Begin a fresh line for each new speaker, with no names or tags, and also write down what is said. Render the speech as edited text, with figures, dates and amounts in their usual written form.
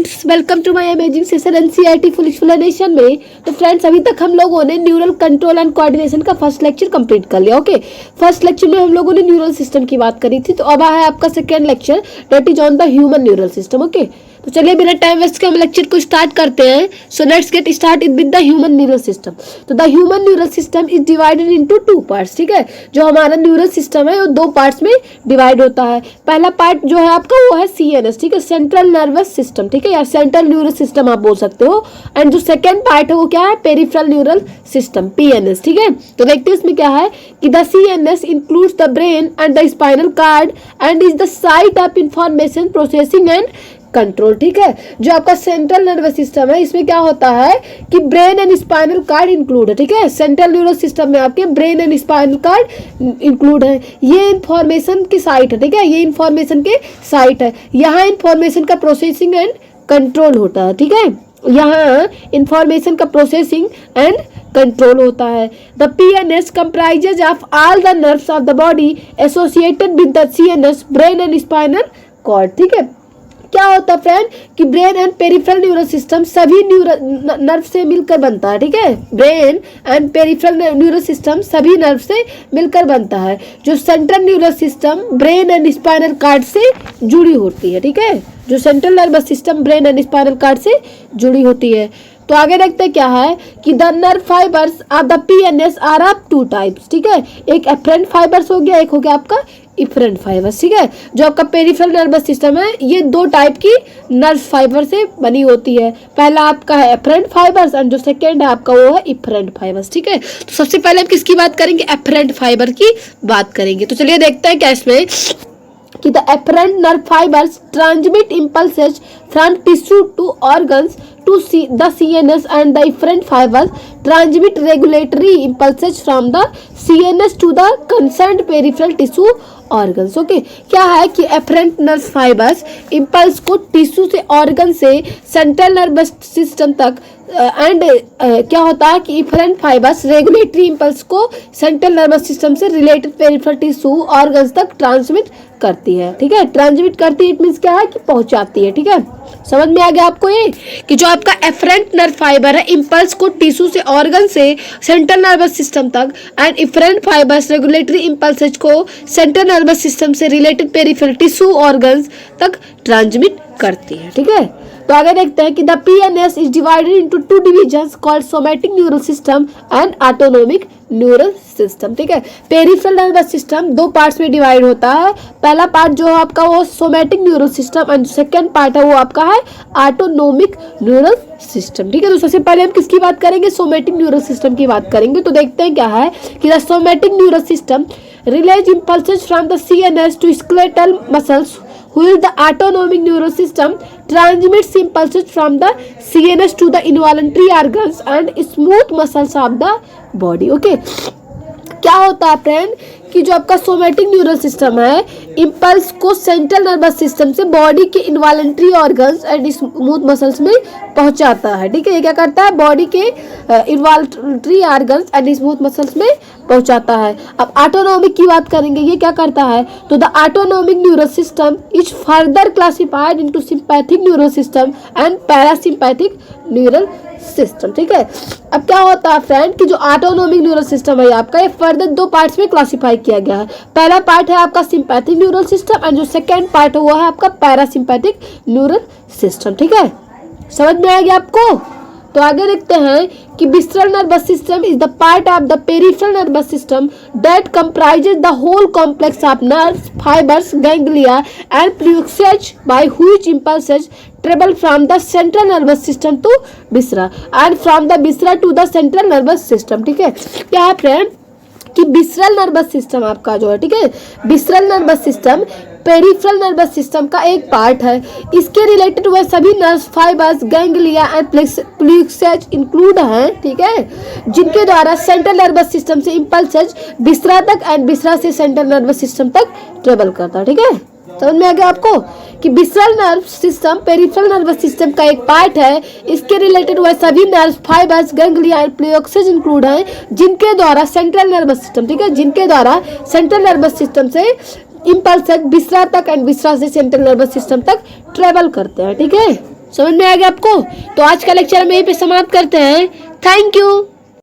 Friends, welcome to my amazing session NCERT full explanation में। तो friends, अभी तक हम लोगों ने न्यूरल कंट्रोल एंड कोऑर्डिनेशन का फर्स्ट लेक्चर कंप्लीट कर लिया। ओके, फर्स्ट लेक्चर में हम लोगों ने न्यूरल सिस्टम की बात करी थी। तो अब है आपका second lecture, that is on the human neural system. Okay, तो चलिए बिना टाइम वेस्ट के हम लेक्चर को स्टार्ट करते हैं। So let's get start with the human neural system. तो the human neural system is divided into two parts. ठीक है, जो हमारा न्यूरल सिस्टम है वो दो पार्ट्स में डिवाइड होता है। पहला पार्ट जो है आपका वो है सीएनएस, ठीक है, सेंट्रल नर्वस सिस्टम, ठीक है, या सेंट्रल न्यूरल सिस्टम आप बोल सकते हो। एंड जो सेकेंड पार्ट है वो क्या है, पेरिफेरल न्यूरल सिस्टम, पीएनएस। ठीक है, तो देखते हैं इसमें क्या है कि the CNS includes the brain and the spinal cord and is the site of information processing and control. ठीक है, जो आपका सेंट्रल नर्वस सिस्टम है इसमें क्या होता है कि brain and spinal card include है। ठीक है, सेंट्रल न्यूरल सिस्टम में आपके brain and spinal card include है। ये इंफॉर्मेशन की साइट है। ठीक है, ये इंफॉर्मेशन के साइट है। यहाँ इंफॉर्मेशन का प्रोसेसिंग एंड कंट्रोल होता है। ठीक है, यहाँ इंफॉर्मेशन का प्रोसेसिंग एंड कंट्रोल होता है। The PNS comprises of all the nerves of the body associated with the CNS, brain and spinal cord. ठीक है, क्या होता है फ्रेंड कि brain and peripheral neural system सभी नर्व से मिलकर बनता है। ठीक है, brain and peripheral neural system सभी नर्व से मिलकर बनता है। जो central neural system brain and spinal cord से जुड़ी होती है। ठीक है, जो central nervous system brain and spinal cord से जुड़ी होती है। तो आगे देखते हैं क्या है कि the nerve fibres of the PNS are of two types. ठीक है, एक एफरेंट फाइबर्स हो गया, एक हो गया आपका इफरेंट फाइबर्स। ठीक है, जो आपका पेरिफेरल नर्वस सिस्टम है ये दो टाइप की नर्व फाइबर से बनी होती है। पहला आपका है एफरेंट फाइबर्स एंड जो सेकेंड है आपका वो है इफरेंट फाइबर्स। ठीक है, तो सबसे पहले हम किसकी बात करेंगे, एफरेंट फाइबर की बात करेंगे। तो चलिए देखते हैं क्या इसमें कि the afferent nerve fibers transmit impulses from tissue to organs to the CNS and the efferent fibers transmit regulatory impulses from the CNS to the concerned peripheral tissue organs. Okay, क्या है कि एफरेंट नर्व फाइबर्स इम्पल्स को tissue से organ से central nervous system तक and क्या होता है कि इफरेंट फाइबर्स रेगुलेटरी इम्पल्स को सेंट्रल नर्वस सिस्टम से रिलेटेड पेरिफेरल टिश्यू ऑर्गन्स तक ट्रांसमिट करती है। ठीक है, ट्रांसमिट करती है, इट मीन्स क्या है कि पहुंचाती है। ठीक है, समझ में आ गया आपको ये कि जो आपका एफरेंट नर्व फाइबर है इम्पल्स को टिश्यू से ऑर्गन से सेंट्रल नर्वस सिस्टम तक and efferent fibres regulatory impulses को सेंट्रल नर्वस सिस्टम से रिलेटेड पेरिफेरल टिश्यू ऑर्गन्स तक ट्रांसमिट करती है। ठीक है, तो आगे देखते हैं कि the PNS is divided into two divisions called somatic neural system and autonomic neural system. ठीक है, पेरिफेरल नर्वस सिस्टम दो पार्ट्स में डिवाइड होता है। पहला पार्ट जो है आपका वो somatic neural system and second part है वो आपका है ऑटोनोमिक न्यूरल सिस्टम। ठीक है, तो सबसे पहले हम किसकी बात करेंगे, सोमैटिक न्यूरल सिस्टम की बात करेंगे। तो देखते हैं क्या है कि the somatic neural system relays impulses from the CNS to skeletal muscles while the autonomic nervous system transmits impulses from the CNS to the involuntary organs and smooth muscles of the body. Okay, क्या होता है friend कि जो आपका somatic neural system है impulse को central nervous system से body के involuntary organs and smooth muscles में पहुंचाता है। ठीक है, ये क्या करता है, बॉडी के involuntary organs and smooth muscles में पहुंचाता है। अब ऑटोनोमिक की बात करेंगे, ये क्या करता है, तो the autonomic neural system is further classified into sympathetic neural system and parasympathetic neural system. ठीक है, अब क्या होता है फ्रेंड कि जो ऑटोनोमिक न्यूरल सिस्टम है आपका ये फर्दर दो पार्ट्स में क्लासिफाई किया गया है। पहला पार्ट है आपका सिंपैथिक न्यूरल सिस्टम एंड जो सेकेंड पार्ट है वो है आपका पैरासिम्पैथिक न्यूरल सिस्टम। ठीक है, समझ में आ गया आपको। तो आगे देखते हैं कि visceral nervous system is the part of the peripheral nervous system that comprises the whole complex of nerves, fibres, ganglia and plexuses by which impulses travel from the central nervous system to viscera and from the viscera to the central nervous system। ठीक है, क्या है friend कि visceral nervous system आपका जो है, ठीक है, visceral nervous system peripheral nervous system का एक पार्ट है। इसके रिलेटेड हुए सभी nerve fibres, ganglia and plexuses include हैं। ठीक है, जिनके द्वारा सेंट्रल नर्वस सिस्टम से इम्पल्सेज विसरा तक एंड विसरा से सेंट्रल नर्वस सिस्टम तक ट्रेवल करता है। ठीक है, समझ में आ गया आपको कि visceral nerve system peripheral nervous system का एक पार्ट है। इसके रिलेटेड हुए सभी nerve fibres, ganglia and plexuses include हैं, जिनके द्वारा सेंट्रल नर्वस सिस्टम, ठीक है, जिनके द्वारा सेंट्रल नर्वस सिस्टम से इम्पल्स विसरा तक एंड विसरा से सेंट्रल नर्वस सिस्टम तक ट्रेवल करते हैं। ठीक है, समझ में आ गया आपको? तो आज का लेक्चर हम यहीं पे समाप्त करते हैं। Thank you.